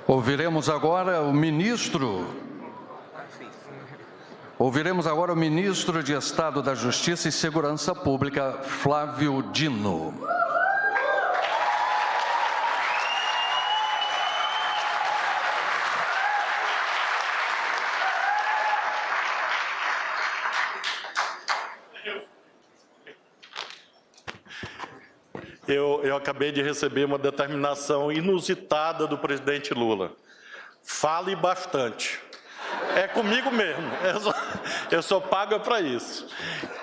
Ouviremos agora o ministro de Estado da Justiça e Segurança Pública, Flávio Dino. Eu acabei de receber uma determinação inusitada do presidente Lula. Fale bastante. É comigo mesmo, eu sou pago para isso.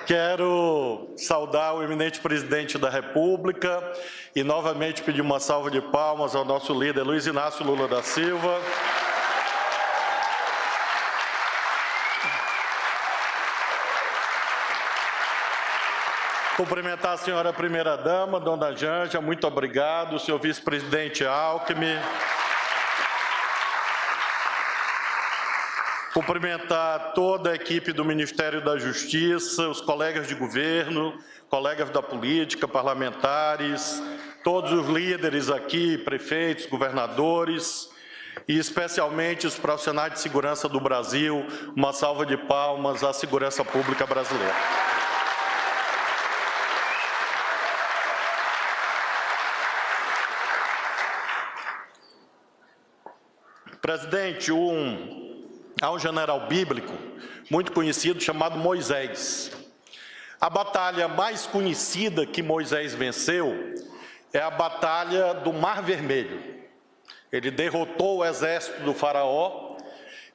Quero saudar o eminente presidente da República e novamente pedir uma salva de palmas ao nosso líder Luiz Inácio Lula da Silva. Cumprimentar a senhora primeira-dama, dona Janja, muito obrigado, o senhor vice-presidente Alckmin. Cumprimentar toda a equipe do Ministério da Justiça, os colegas de governo, colegas da política, parlamentares, todos os líderes aqui, prefeitos, governadores, e especialmente os profissionais de segurança do Brasil. Uma salva de palmas à segurança pública brasileira. Presidente, há um general bíblico muito conhecido chamado Moisés. A batalha mais conhecida que Moisés venceu é a batalha do Mar Vermelho. Ele derrotou o exército do faraó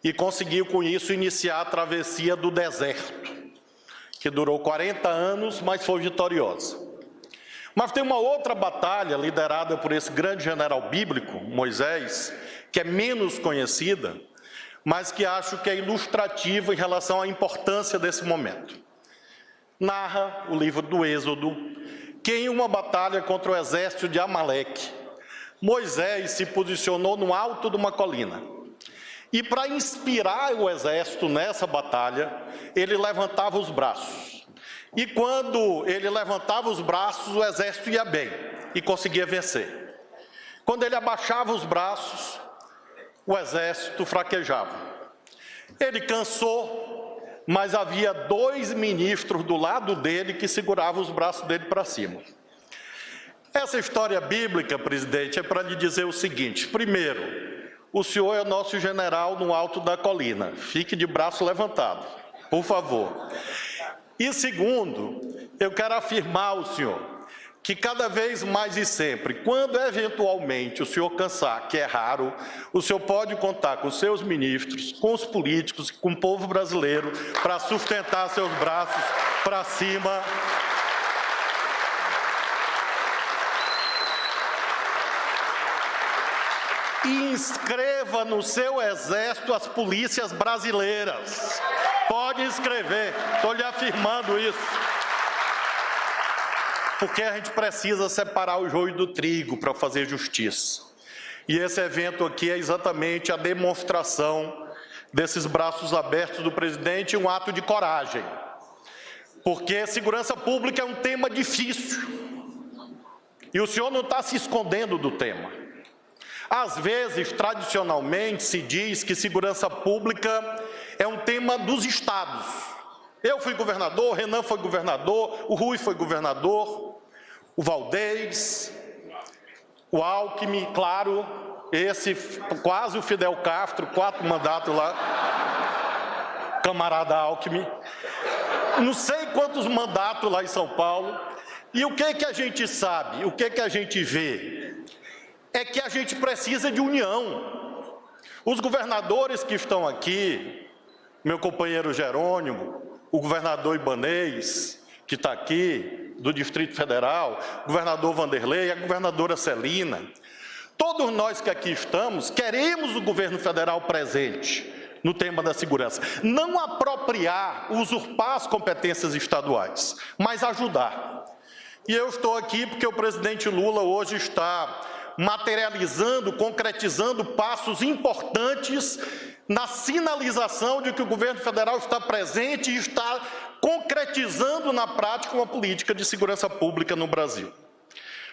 e conseguiu com isso iniciar a travessia do deserto, que durou 40 anos, mas foi vitoriosa. Mas tem uma outra batalha liderada por esse grande general bíblico, Moisés, que é menos conhecida, mas que acho que é ilustrativa em relação à importância desse momento. Narra o livro do Êxodo, que em uma batalha contra o exército de Amaleque, Moisés se posicionou no alto de uma colina. E para inspirar o exército nessa batalha, ele levantava os braços. E quando ele levantava os braços, o exército ia bem e conseguia vencer. Quando ele abaixava os braços, o exército fraquejava. Ele cansou, mas havia 2 ministros do lado dele que seguravam os braços dele para cima. Essa história bíblica, presidente, é para lhe dizer o seguinte: primeiro, o senhor é o nosso general no alto da colina. Fique de braço levantado, por favor. E segundo, eu quero afirmar ao senhor que cada vez mais e sempre, quando eventualmente o senhor cansar, que é raro, o senhor pode contar com seus ministros, com os políticos, com o povo brasileiro, para sustentar seus braços para cima. E inscreva no seu exército as polícias brasileiras. Pode inscrever, estou lhe afirmando isso. Porque a gente precisa separar o joio do trigo para fazer justiça. E esse evento aqui é exatamente a demonstração desses braços abertos do presidente, um ato de coragem. Porque segurança pública é um tema difícil. E o senhor não está se escondendo do tema. Às vezes, tradicionalmente, se diz que segurança pública é um tema dos estados. Eu fui governador, o Renan foi governador, o Rui foi governador, o Valdez, o Alckmin, claro, esse quase o Fidel Castro, 4 mandatos lá, camarada Alckmin, não sei quantos mandatos lá em São Paulo. E o que a gente sabe, o que a gente vê, é que a gente precisa de união. Os governadores que estão aqui, meu companheiro Jerônimo, o governador Ibanez, que está aqui, do Distrito Federal, o governador Vanderlei, a governadora Celina, todos nós que aqui estamos, queremos o governo federal presente no tema da segurança. Não apropriar, usurpar as competências estaduais, mas ajudar. E eu estou aqui porque o presidente Lula hoje está materializando, concretizando passos importantes na sinalização de que o governo federal está presente e está concretizando na prática uma política de segurança pública no Brasil.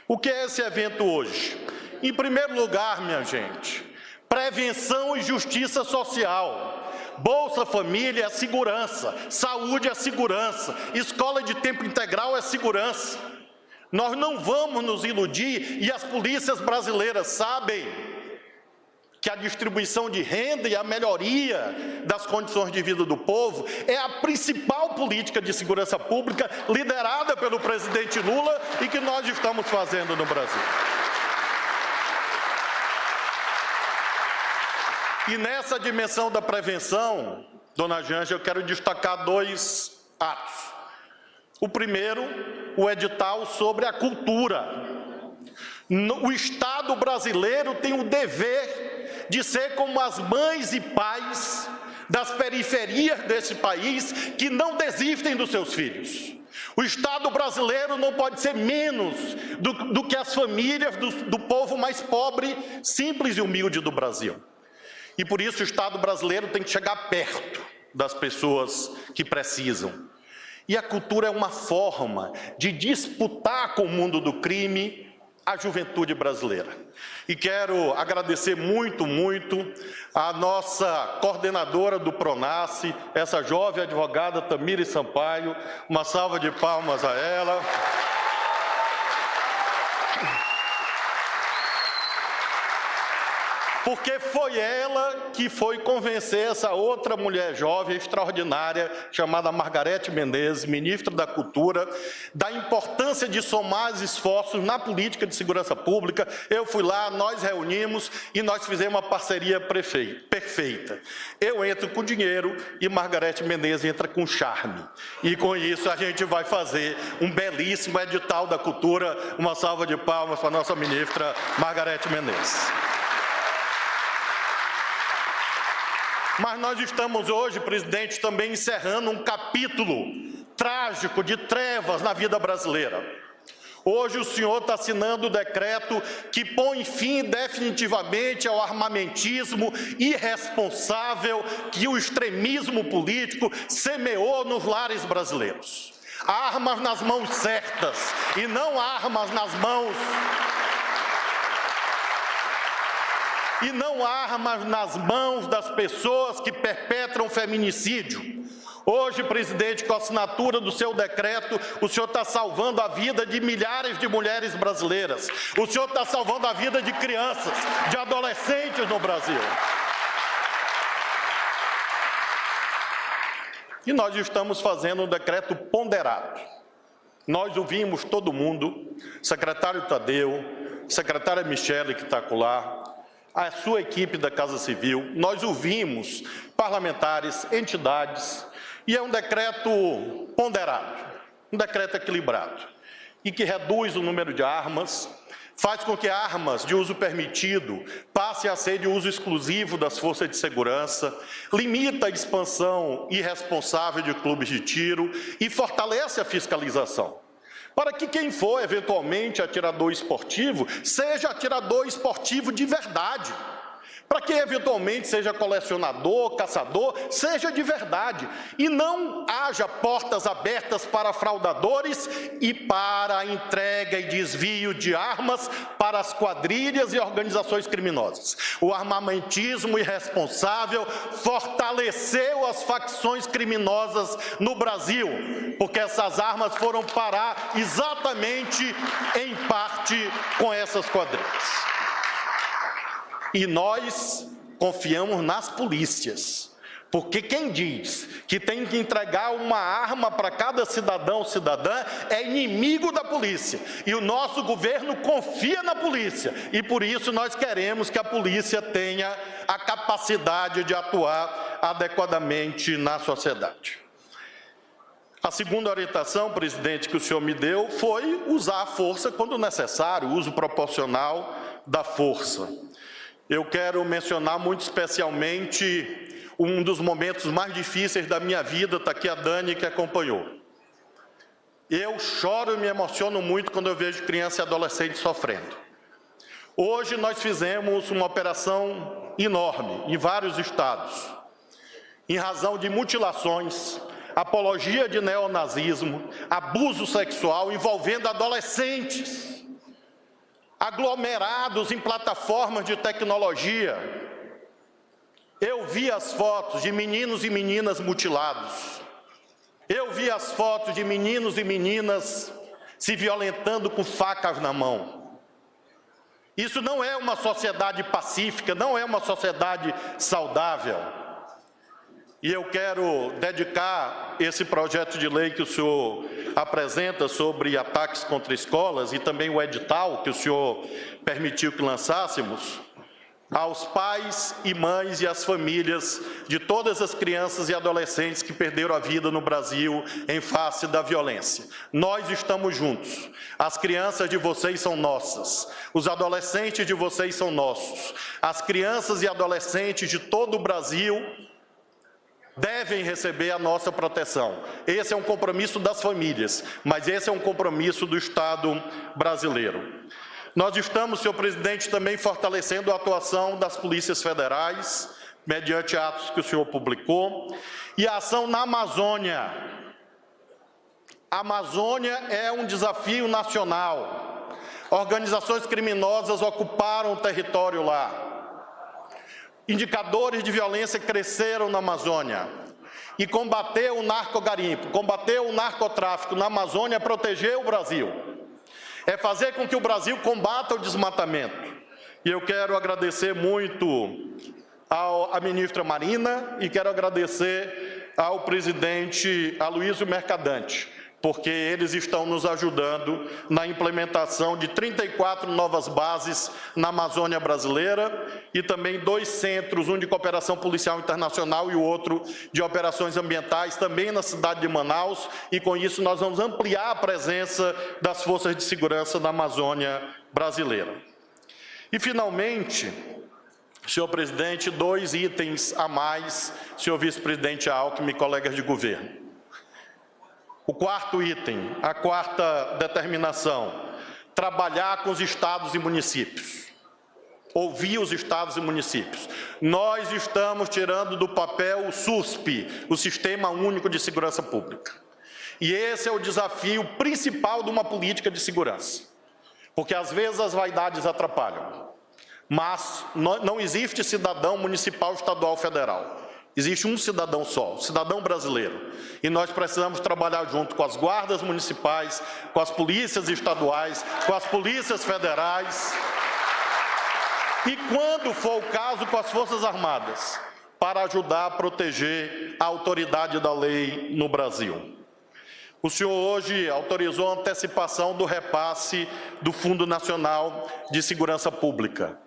O que é esse evento hoje? Em primeiro lugar, minha gente, prevenção e justiça social. Bolsa Família é segurança, saúde é segurança, escola de tempo integral é segurança. Nós não vamos nos iludir, e as polícias brasileiras sabem que a distribuição de renda e a melhoria das condições de vida do povo é a principal política de segurança pública liderada pelo presidente Lula e que nós estamos fazendo no Brasil. E nessa dimensão da prevenção, dona Janja, eu quero destacar 2 atos. O primeiro, o edital sobre a cultura. O Estado brasileiro tem o dever de ser como as mães e pais das periferias desse país que não desistem dos seus filhos. O Estado brasileiro não pode ser menos do que as famílias do povo mais pobre, simples e humilde do Brasil. E por isso o Estado brasileiro tem que chegar perto das pessoas que precisam. E a cultura é uma forma de disputar com o mundo do crime a juventude brasileira. E quero agradecer muito, muito a nossa coordenadora do Pronace, essa jovem advogada Tamires Sampaio. Uma salva de palmas a ela. Porque foi ela que foi convencer essa outra mulher jovem extraordinária, chamada Margarete Menezes, ministra da Cultura, da importância de somar os esforços na política de segurança pública. Eu fui lá, nós reunimos e nós fizemos uma parceria perfeita. Eu entro com dinheiro e Margarete Menezes entra com charme. E com isso a gente vai fazer um belíssimo edital da cultura. Uma salva de palmas para a nossa ministra Margarete Menezes. Mas nós estamos hoje, presidente, também encerrando um capítulo trágico de trevas na vida brasileira. Hoje o senhor está assinando o decreto que põe fim definitivamente ao armamentismo irresponsável que o extremismo político semeou nos lares brasileiros. Armas nas mãos certas e não armas nas mãos... E não armas nas mãos das pessoas que perpetram feminicídio. Hoje, presidente, com a assinatura do seu decreto, o senhor está salvando a vida de milhares de mulheres brasileiras. O senhor está salvando a vida de crianças, de adolescentes no Brasil. E nós estamos fazendo um decreto ponderado. Nós ouvimos todo mundo, secretário Tadeu, secretária Michele, que está lá, a sua equipe da Casa Civil, nós ouvimos parlamentares, entidades, e é um decreto ponderado, um decreto equilibrado, e que reduz o número de armas, faz com que armas de uso permitido passem a ser de uso exclusivo das forças de segurança, limita a expansão irresponsável de clubes de tiro e fortalece a fiscalização, para que quem for, eventualmente, atirador esportivo, seja atirador esportivo de verdade. Para quem, eventualmente, seja colecionador, caçador, seja de verdade. E não haja portas abertas para fraudadores e para a entrega e desvio de armas para as quadrilhas e organizações criminosas. O armamentismo irresponsável fortaleceu as facções criminosas no Brasil, porque essas armas foram parar exatamente, em parte, com essas quadrilhas. E nós confiamos nas polícias, porque quem diz que tem que entregar uma arma para cada cidadão ou cidadã é inimigo da polícia. E o nosso governo confia na polícia, e por isso nós queremos que a polícia tenha a capacidade de atuar adequadamente na sociedade. A segunda orientação, presidente, que o senhor me deu foi usar a força quando necessário, o uso proporcional da força. Eu quero mencionar muito especialmente um dos momentos mais difíceis da minha vida, está aqui a Dani que acompanhou. Eu choro e me emociono muito quando eu vejo criança e adolescente sofrendo. Hoje nós fizemos uma operação enorme em vários estados, em razão de mutilações, apologia de neonazismo, abuso sexual envolvendo adolescentes, aglomerados em plataformas de tecnologia, Eu vi as fotos de meninos e meninas mutilados. Eu vi as fotos de meninos e meninas se violentando com facas na mão. Isso não é uma sociedade pacífica, não é uma sociedade saudável. E eu quero dedicar esse projeto de lei que o senhor apresenta sobre ataques contra escolas e também o edital que o senhor permitiu que lançássemos aos pais e mães e às famílias de todas as crianças e adolescentes que perderam a vida no Brasil em face da violência. Nós estamos juntos. As crianças de vocês são nossas. Os adolescentes de vocês são nossos. As crianças e adolescentes de todo o Brasil devem receber a nossa proteção. Esse é um compromisso das famílias, mas esse é um compromisso do Estado brasileiro. Nós estamos, senhor presidente, também fortalecendo a atuação das polícias federais, mediante atos que o senhor publicou, e a ação na Amazônia. A Amazônia é um desafio nacional. Organizações criminosas ocuparam o território lá. Indicadores de violência cresceram na Amazônia. E combater o narcogarimpo, combater o narcotráfico na Amazônia é proteger o Brasil. É fazer com que o Brasil combata o desmatamento. E eu quero agradecer muito à ministra Marina e quero agradecer ao presidente Aloysio Mercadante, porque eles estão nos ajudando na implementação de 34 novas bases na Amazônia brasileira e também 2 centros, um de cooperação policial internacional e o outro de operações ambientais, também na cidade de Manaus, e com isso nós vamos ampliar a presença das forças de segurança na Amazônia brasileira. E, finalmente, senhor presidente, 2 itens a mais, senhor vice-presidente Alckmin e colegas de governo. O 4º item, a 4ª determinação, trabalhar com os estados e municípios, ouvir os estados e municípios. Nós estamos tirando do papel o SUSP, o Sistema Único de Segurança Pública. E esse é o desafio principal de uma política de segurança, porque às vezes as vaidades atrapalham, mas não existe cidadão municipal, estadual, federal. Existe um cidadão só, o cidadão brasileiro. E nós precisamos trabalhar junto com as guardas municipais, com as polícias estaduais, com as polícias federais. E, quando for o caso, com as Forças Armadas, para ajudar a proteger a autoridade da lei no Brasil. O senhor hoje autorizou a antecipação do repasse do Fundo Nacional de Segurança Pública.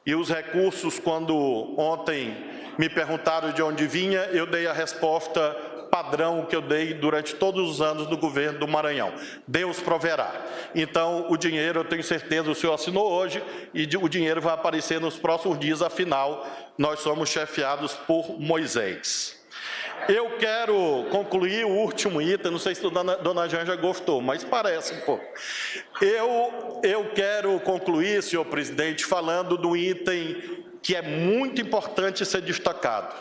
E os recursos, quando ontem me perguntaram de onde vinha, eu dei a resposta padrão que eu dei durante todos os anos do governo do Maranhão. Deus proverá. Então, o dinheiro, eu tenho certeza, o senhor assinou hoje, e o dinheiro vai aparecer nos próximos dias, afinal, nós somos chefiados por Moisés. Eu quero concluir o último item, não sei se a dona Janja gostou, mas parece um pouco. Eu quero concluir, senhor presidente, falando do item que é muito importante ser destacado.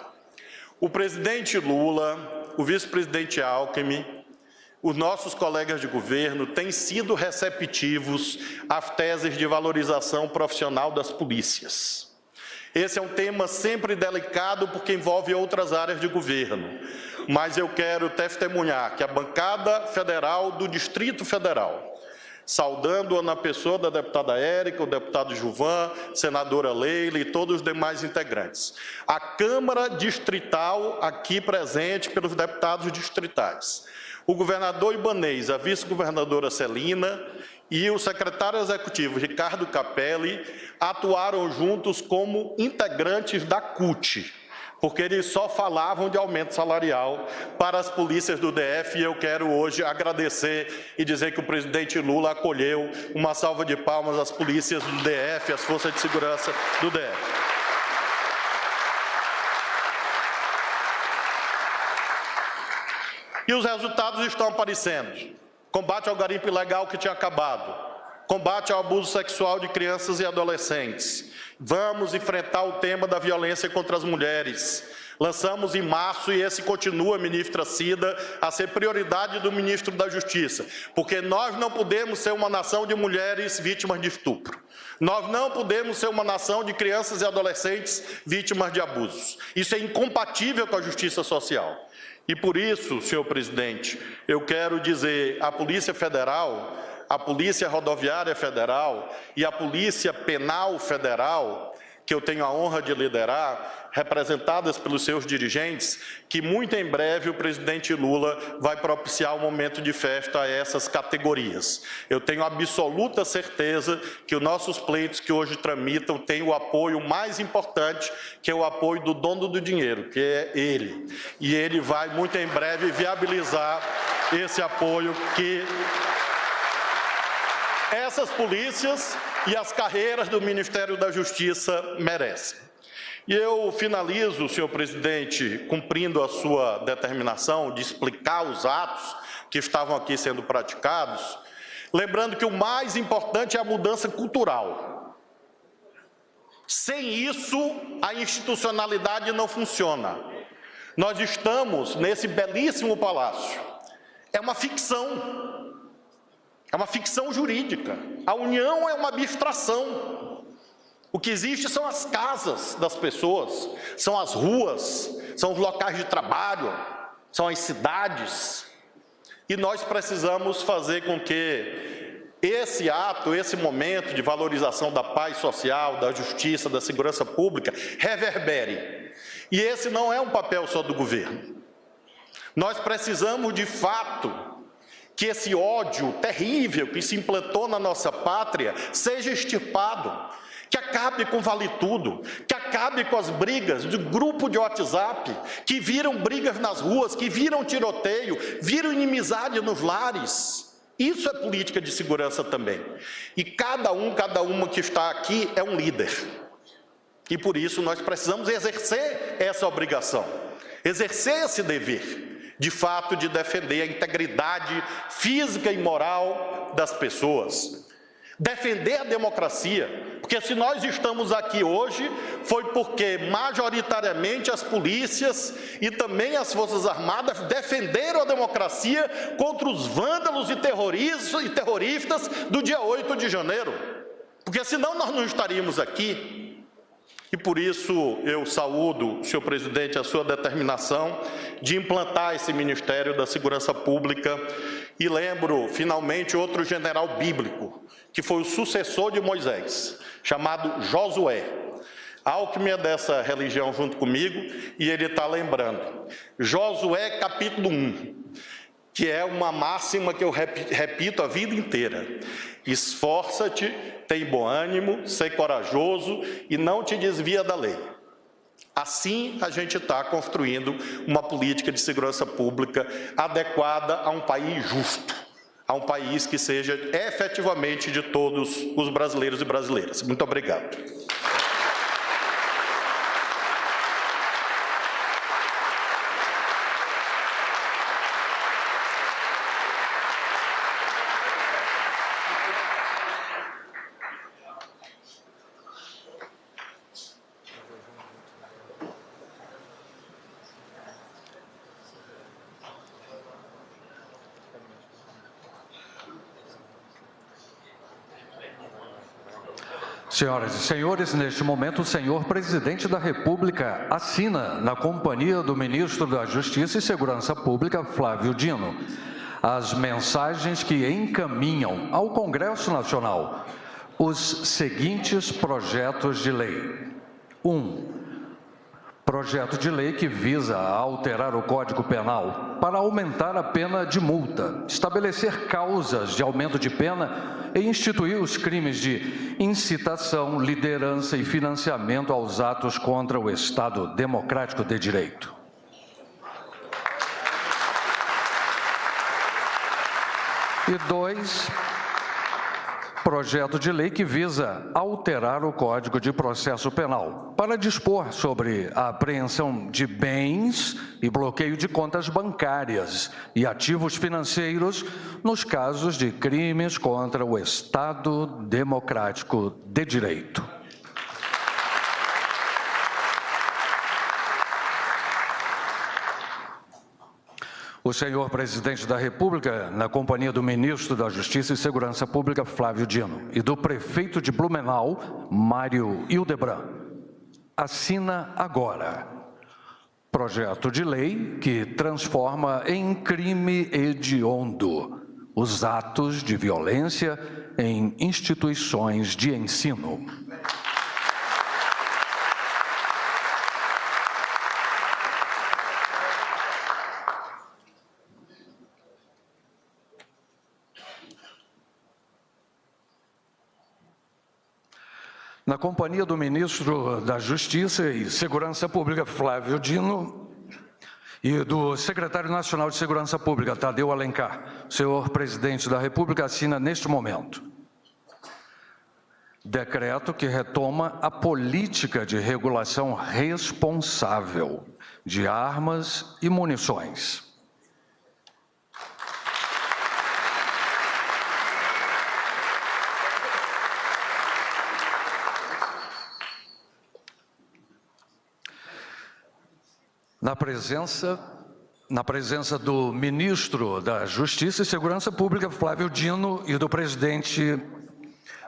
O presidente Lula, o vice-presidente Alckmin, os nossos colegas de governo têm sido receptivos às teses de valorização profissional das polícias. Esse é um tema sempre delicado porque envolve outras áreas de governo, mas eu quero testemunhar que a bancada federal do Distrito Federal, saudando-a na pessoa da deputada Érica, o deputado Gilvan, senadora Leila e todos os demais integrantes. A Câmara Distrital aqui presente pelos deputados distritais. O governador Ibanez, a vice-governadora Celina e o secretário executivo Ricardo Capelli atuaram juntos como integrantes da CUT, porque eles só falavam de aumento salarial para as polícias do DF, e eu quero hoje agradecer e dizer que o presidente Lula acolheu uma salva de palmas às polícias do DF, às forças de segurança do DF. E os resultados estão aparecendo. Combate ao garimpo ilegal que tinha acabado. Combate ao abuso sexual de crianças e adolescentes. Vamos enfrentar o tema da violência contra as mulheres. Lançamos em março e esse continua, ministra Cida, a ser prioridade do ministro da Justiça, porque nós não podemos ser uma nação de mulheres vítimas de estupro. Nós não podemos ser uma nação de crianças e adolescentes vítimas de abusos. Isso é incompatível com a justiça social. E por isso, senhor presidente, eu quero dizer à Polícia Federal, à Polícia Rodoviária Federal e à Polícia Penal Federal, que eu tenho a honra de liderar, representadas pelos seus dirigentes, que muito em breve o presidente Lula vai propiciar um momento de festa a essas categorias. Eu tenho absoluta certeza que os nossos pleitos que hoje tramitam têm o apoio mais importante, que é o apoio do dono do dinheiro, que é ele. E ele vai muito em breve viabilizar esse apoio que essas polícias e as carreiras do Ministério da Justiça merecem. E eu finalizo, senhor presidente, cumprindo a sua determinação de explicar os atos que estavam aqui sendo praticados, lembrando que o mais importante é a mudança cultural. Sem isso, a institucionalidade não funciona. Nós estamos nesse belíssimo palácio. É uma ficção. É uma ficção jurídica. A união é uma abstração. O que existe são as casas das pessoas, são as ruas, são os locais de trabalho, são as cidades. E nós precisamos fazer com que esse ato, esse momento de valorização da paz social, da justiça, da segurança pública, reverbere. E esse não é um papel só do governo. Nós precisamos, de fato, que esse ódio terrível que se implantou na nossa pátria seja extirpado, que acabe com Vale Tudo, que acabe com as brigas de grupo de WhatsApp, que viram brigas nas ruas, que viram tiroteio, viram inimizade nos lares. Isso é política de segurança também. E cada uma que está aqui é um líder. E por isso nós precisamos exercer essa obrigação, exercer esse dever, de fato, de defender a integridade física e moral das pessoas, defender a democracia, porque se nós estamos aqui hoje, foi porque majoritariamente as polícias e também as Forças Armadas defenderam a democracia contra os vândalos e terroristas do dia 8 de janeiro, porque senão nós não estaríamos aqui. E por isso eu saúdo, senhor presidente, a sua determinação de implantar esse Ministério da Segurança Pública e lembro, finalmente, outro general bíblico, que foi o sucessor de Moisés, chamado Josué. Alckmin é dessa religião junto comigo e ele está lembrando. Josué capítulo 1, que é uma máxima que eu repito a vida inteira. Esforça-te, tem bom ânimo, sei corajoso e não te desvia da lei. Assim a gente está construindo uma política de segurança pública adequada a um país justo, a um país que seja efetivamente de todos os brasileiros e brasileiras. Muito obrigado. Senhoras e senhores, neste momento o senhor presidente da República assina, na companhia do ministro da Justiça e Segurança Pública, Flávio Dino, as mensagens que encaminham ao Congresso Nacional os seguintes projetos de lei. 1. Projeto de lei que visa alterar o Código Penal para aumentar a pena de multa, estabelecer causas de aumento de pena e instituir os crimes de incitação, liderança e financiamento aos atos contra o Estado Democrático de Direito. E 2, projeto de lei que visa alterar o Código de Processo Penal para dispor sobre a apreensão de bens e bloqueio de contas bancárias e ativos financeiros nos casos de crimes contra o Estado Democrático de Direito. O senhor presidente da República, na companhia do ministro da Justiça e Segurança Pública, Flávio Dino, e do prefeito de Blumenau, Mário Hildebrand, assina agora projeto de lei que transforma em crime hediondo os atos de violência em instituições de ensino. Na companhia do ministro da Justiça e Segurança Pública, Flávio Dino, e do secretário nacional de Segurança Pública, Tadeu Alencar, o senhor presidente da República assina neste momento decreto que retoma a política de regulação responsável de armas e munições. Na presença do ministro da Justiça e Segurança Pública, Flávio Dino, e do presidente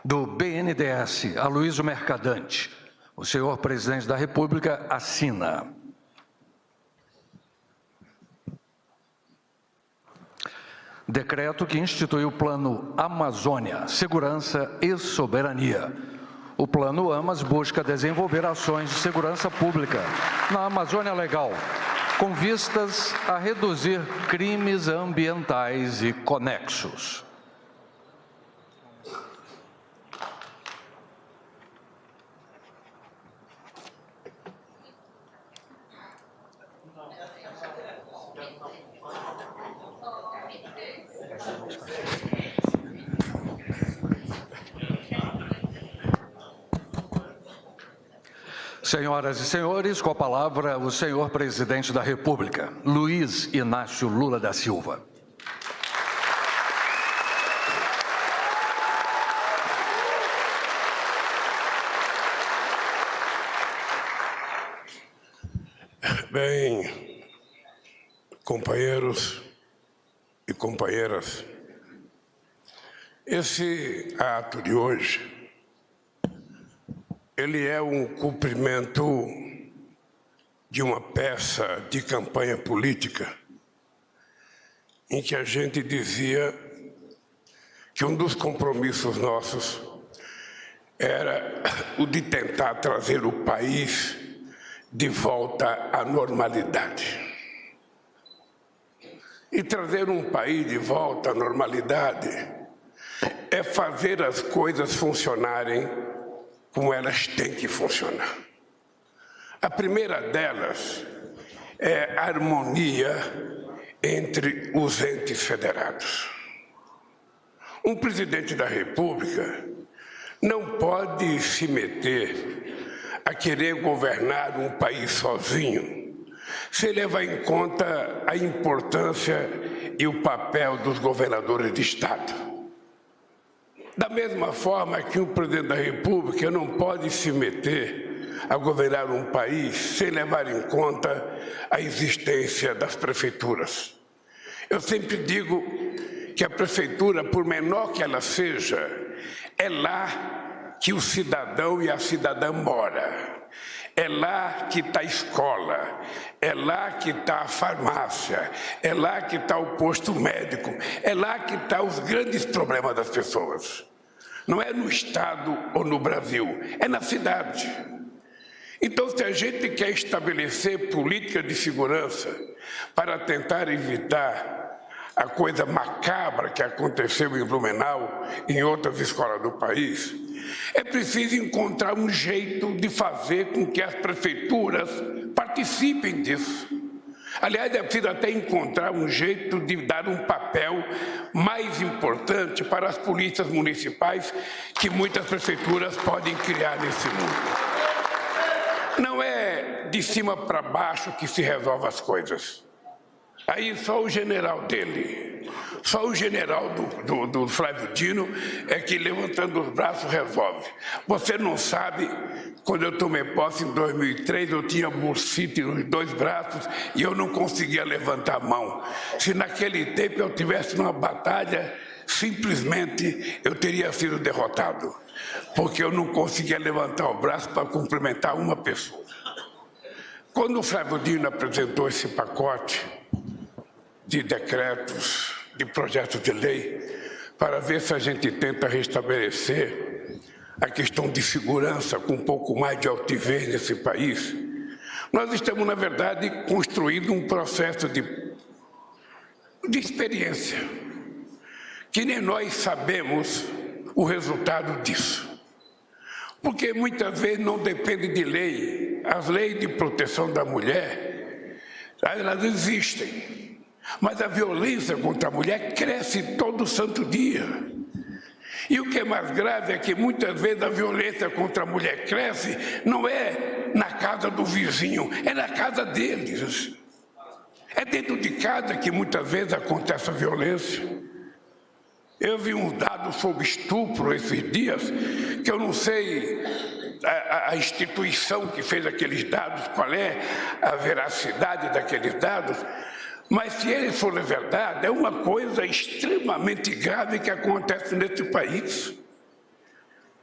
do BNDES, Aloysio Mercadante, o senhor presidente da República assina. Decreto que institui o Plano Amazônia, Segurança e Soberania. O Plano AMAS busca desenvolver ações de segurança pública na Amazônia Legal, com vistas a reduzir crimes ambientais e conexos. Senhoras e senhores, com a palavra o senhor presidente da República, Luiz Inácio Lula da Silva. Bem, companheiros e companheiras, esse ato de hoje, ele é um cumprimento de uma peça de campanha política em que a gente dizia que um dos compromissos nossos era o de tentar trazer o país de volta à normalidade. E trazer um país de volta à normalidade é fazer as coisas funcionarem como elas têm que funcionar. A primeira delas é a harmonia entre os entes federados. Um presidente da República não pode se meter a querer governar um país sozinho, sem levar em conta a importância e o papel dos governadores de Estado. Da mesma forma que um presidente da República não pode se meter a governar um país sem levar em conta a existência das prefeituras. Eu sempre digo que a prefeitura, por menor que ela seja, é lá que o cidadão e a cidadã mora. É lá que está a escola, é lá que está a farmácia, é lá que está o posto médico, é lá que estão os grandes problemas das pessoas. Não é no Estado ou no Brasil, é na cidade. Então, se a gente quer estabelecer política de segurança para tentar evitar a coisa macabra que aconteceu em Blumenau e em outras escolas do país, é preciso encontrar um jeito de fazer com que as prefeituras participem disso. Aliás, é preciso até encontrar um jeito de dar um papel mais importante para as polícias municipais que muitas prefeituras podem criar nesse mundo. Não é de cima para baixo que se resolve as coisas. Aí só o general dele, Só o general do Flávio Dino é que, levantando os braços, resolve. Você não sabe, quando eu tomei posse em 2003, eu tinha bursite nos 2 braços e eu não conseguia levantar a mão. Se naquele tempo eu tivesse numa batalha, simplesmente eu teria sido derrotado, porque eu não conseguia levantar o braço para cumprimentar uma pessoa. Quando o Flávio Dino apresentou esse pacote de decretos, de projetos de lei, para ver se a gente tenta restabelecer a questão de segurança com um pouco mais de altivez nesse país, nós estamos, na verdade, construindo um processo de experiência, que nem nós sabemos o resultado disso. Porque muitas vezes não depende de lei. As leis de proteção da mulher, elas existem. Mas a violência contra a mulher cresce todo santo dia. E o que é mais grave é que muitas vezes a violência contra a mulher cresce, não é na casa do vizinho, é na casa deles. É dentro de casa que muitas vezes acontece a violência. Eu vi um dado sobre estupro esses dias, que eu não sei a instituição que fez aqueles dados, qual é a veracidade daqueles dados, mas se eles forem verdade, é uma coisa extremamente grave que acontece nesse país.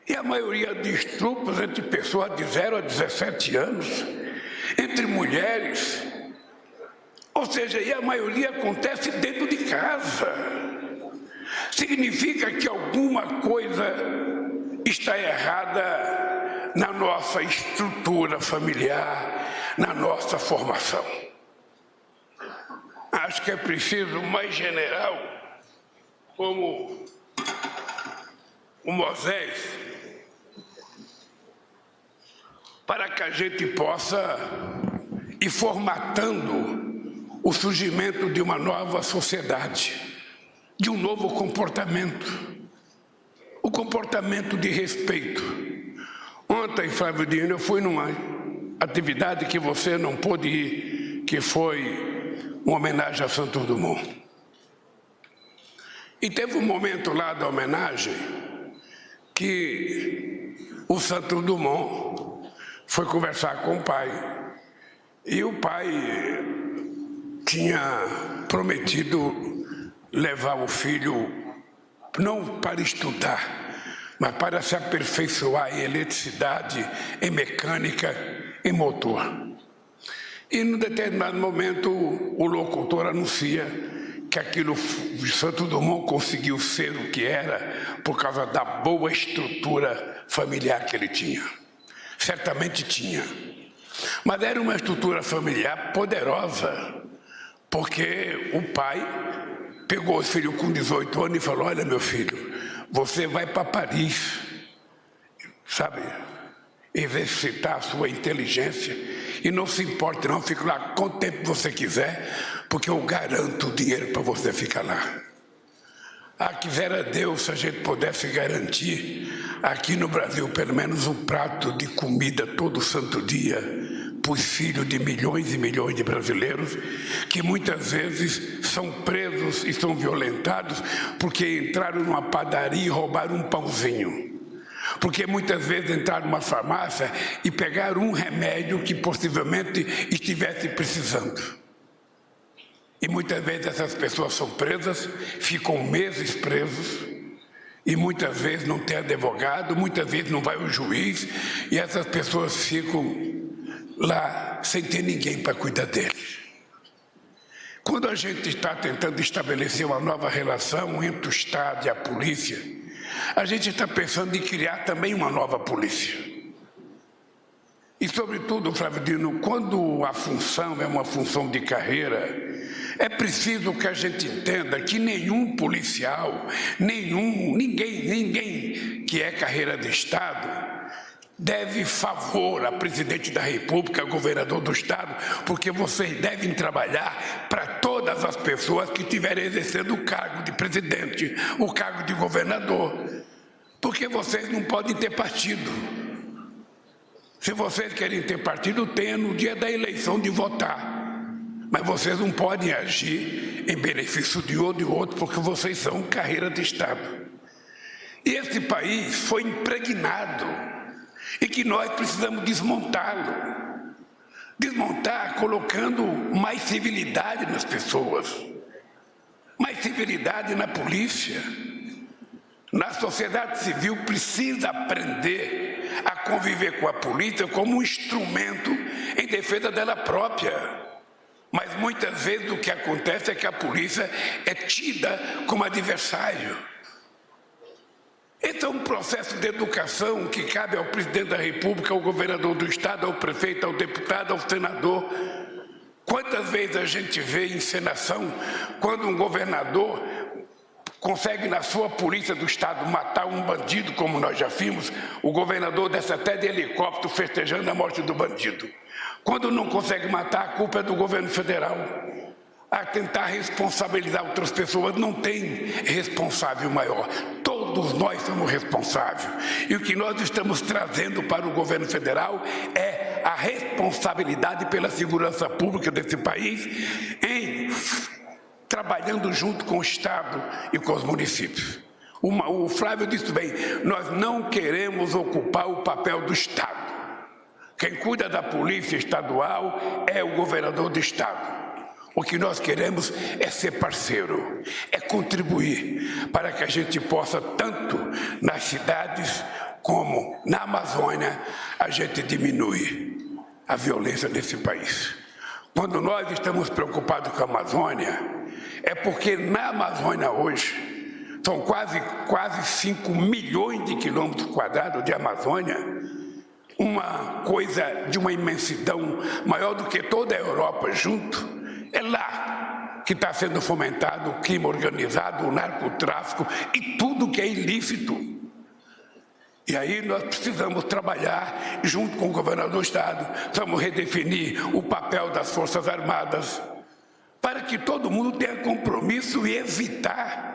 E a maioria de estupros entre pessoas de 0 a 17 anos, entre mulheres, ou seja, e a maioria acontece dentro de casa. Significa que alguma coisa está errada na nossa estrutura familiar, na nossa formação. Acho que é preciso mais general, como o Moisés, para que a gente possa ir formatando o surgimento de uma nova sociedade, de um novo comportamento, o comportamento de respeito. Ontem, Flávio Dino, eu fui numa atividade que você não pôde ir, que foi uma homenagem a Santos Dumont. E teve um momento lá da homenagem que o Santos Dumont foi conversar com o pai. E o pai tinha prometido levar o filho não para estudar, mas para se aperfeiçoar em eletricidade, em mecânica, em motor. E num determinado momento o locutor anuncia que aquilo, Santos Dumont conseguiu ser o que era por causa da boa estrutura familiar que ele tinha. Certamente tinha. Mas era uma estrutura familiar poderosa, porque o pai pegou o filho com 18 anos e falou: olha, meu filho, você vai para Paris, sabe, exercitar a sua inteligência, e não se importe não, fique lá quanto tempo você quiser, porque eu garanto o dinheiro para você ficar lá. Ah, quisera Deus se a gente pudesse garantir aqui no Brasil pelo menos um prato de comida todo santo dia para os filhos de milhões e milhões de brasileiros que muitas vezes são presos e são violentados porque entraram numa padaria e roubaram um pãozinho. Porque muitas vezes entraram numa farmácia e pegaram um remédio que possivelmente estivesse precisando. E muitas vezes essas pessoas são presas, ficam meses presos, e muitas vezes não tem advogado, muitas vezes não vai o juiz, e essas pessoas ficam lá sem ter ninguém para cuidar deles. Quando a gente está tentando estabelecer uma nova relação entre o Estado e a polícia, a gente está pensando em criar também uma nova polícia. E, sobretudo, Flávio Dino, quando a função é uma função de carreira, é preciso que a gente entenda que nenhum policial, ninguém que é carreira de Estado deve favor a presidente da República, governador do Estado, porque vocês devem trabalhar para todas as pessoas que estiverem exercendo o cargo de presidente, o cargo de governador, porque vocês não podem ter partido. Se vocês querem ter partido, tenha no dia da eleição de votar. Mas vocês não podem agir em benefício de um ou de outro, porque vocês são carreira de Estado. E esse país foi impregnado e que nós precisamos desmontá-lo. Desmontar colocando mais civilidade nas pessoas, mais civilidade na polícia. Na sociedade civil precisa aprender a conviver com a polícia como um instrumento em defesa dela própria. Mas muitas vezes o que acontece é que a polícia é tida como adversário. Esse é um processo de educação que cabe ao presidente da República, ao governador do Estado, ao prefeito, ao deputado, ao senador. Quantas vezes a gente vê encenação quando um governador consegue na sua polícia do Estado matar um bandido, como nós já vimos, o governador desce até de helicóptero festejando a morte do bandido. Quando não consegue matar, a culpa é do governo federal. A tentar responsabilizar outras pessoas, não tem responsável maior. Todos nós somos responsáveis. E o que nós estamos trazendo para o governo federal é a responsabilidade pela segurança pública desse país, trabalhando junto com o Estado e com os municípios. O Flávio disse bem, nós não queremos ocupar o papel do Estado. Quem cuida da polícia estadual é o governador do Estado. O que nós queremos é ser parceiro, é contribuir para que a gente possa, tanto nas cidades como na Amazônia, a gente diminui a violência desse país. Quando nós estamos preocupados com a Amazônia, é porque na Amazônia hoje, são quase 5 milhões de quilômetros quadrados de Amazônia, uma coisa de uma imensidão maior do que toda a Europa junto. É lá que está sendo fomentado o crime organizado, o narcotráfico e tudo que é ilícito. E aí nós precisamos trabalhar junto com o governador do Estado, precisamos redefinir o papel das Forças Armadas, para que todo mundo tenha compromisso e evitar,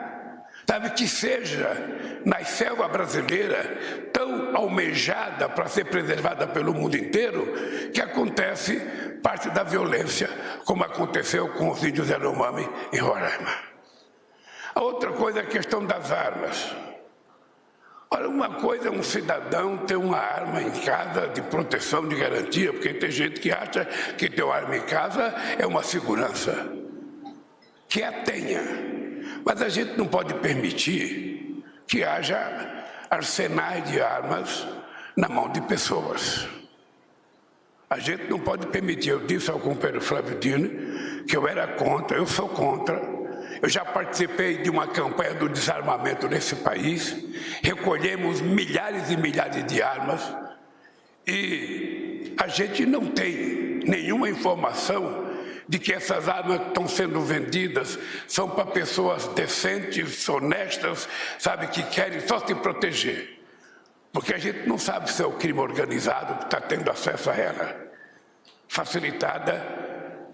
que seja na selva brasileira, tão almejada para ser preservada pelo mundo inteiro, que acontece parte da violência, como aconteceu com os índios Yanomami em Roraima. A outra coisa é a questão das armas. Ora, uma coisa é um cidadão ter uma arma em casa de proteção, de garantia, porque tem gente que acha que ter uma arma em casa é uma segurança. Que a tenha. Mas a gente não pode permitir que haja arsenais de armas na mão de pessoas. A gente não pode permitir. Eu disse ao companheiro Flávio Dino que eu era contra, eu sou contra. Eu já participei de uma campanha do desarmamento nesse país, recolhemos milhares e milhares de armas e a gente não tem nenhuma informação de que essas armas que estão sendo vendidas são para pessoas decentes, honestas, que querem só se proteger. Porque a gente não sabe se é o crime organizado que está tendo acesso a ela, facilitada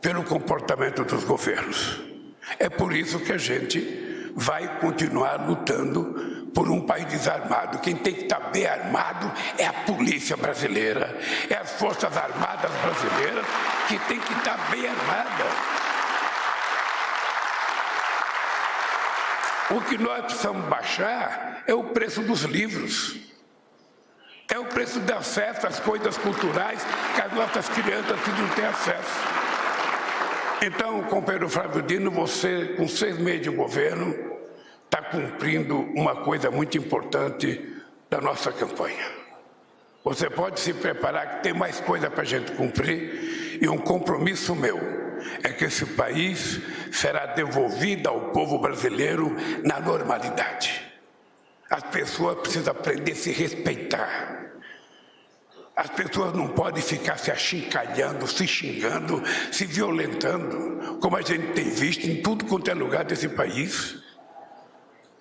pelo comportamento dos governos. É por isso que a gente vai continuar lutando por um país desarmado. Quem tem que estar bem armado é a polícia brasileira, é as Forças Armadas brasileiras que tem que estar bem armada. O que nós precisamos baixar é o preço dos livros. É o preço de acesso às coisas culturais que as nossas crianças não têm acesso. Então, companheiro Flávio Dino, você, com 6 meses de governo, está cumprindo uma coisa muito importante da nossa campanha. Você pode se preparar que tem mais coisa para a gente cumprir e um compromisso meu é que esse país será devolvido ao povo brasileiro na normalidade. As pessoas precisam aprender a se respeitar. As pessoas não podem ficar se achincalhando, se xingando, se violentando, como a gente tem visto em tudo quanto é lugar desse país.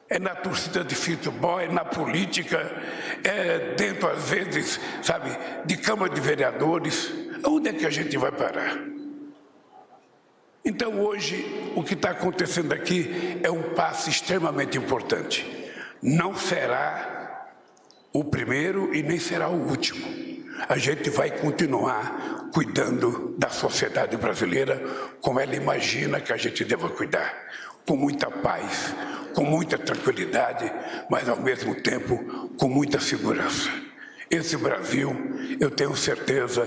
É na torcida de futebol, é na política, é dentro, às vezes, de Câmara de Vereadores. Onde é que a gente vai parar? Então, hoje, o que está acontecendo aqui é um passo extremamente importante. Não será o primeiro e nem será o último. a gente vai continuar cuidando da sociedade brasileira como ela imagina que a gente deva cuidar, com muita paz, com muita tranquilidade, mas ao mesmo tempo com muita segurança. Esse Brasil, eu tenho certeza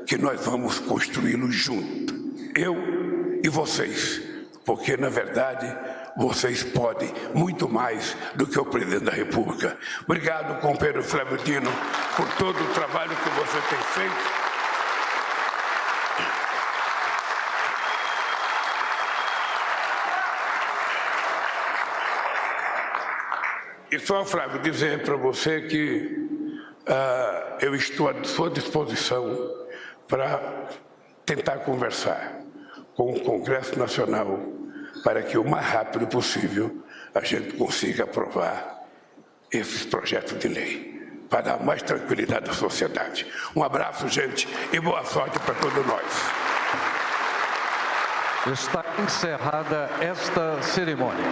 que nós vamos construí-lo junto, eu e vocês, porque na verdade vocês podem muito mais do que o presidente da República. Obrigado, companheiro Flávio Dino, por todo o trabalho que você tem feito. E só, Flávio, dizer para você que eu estou à sua disposição para tentar conversar com o Congresso Nacional para que o mais rápido possível a gente consiga aprovar esses projetos de lei, para dar mais tranquilidade à sociedade. Um abraço, gente, e boa sorte para todos nós. Está encerrada esta cerimônia.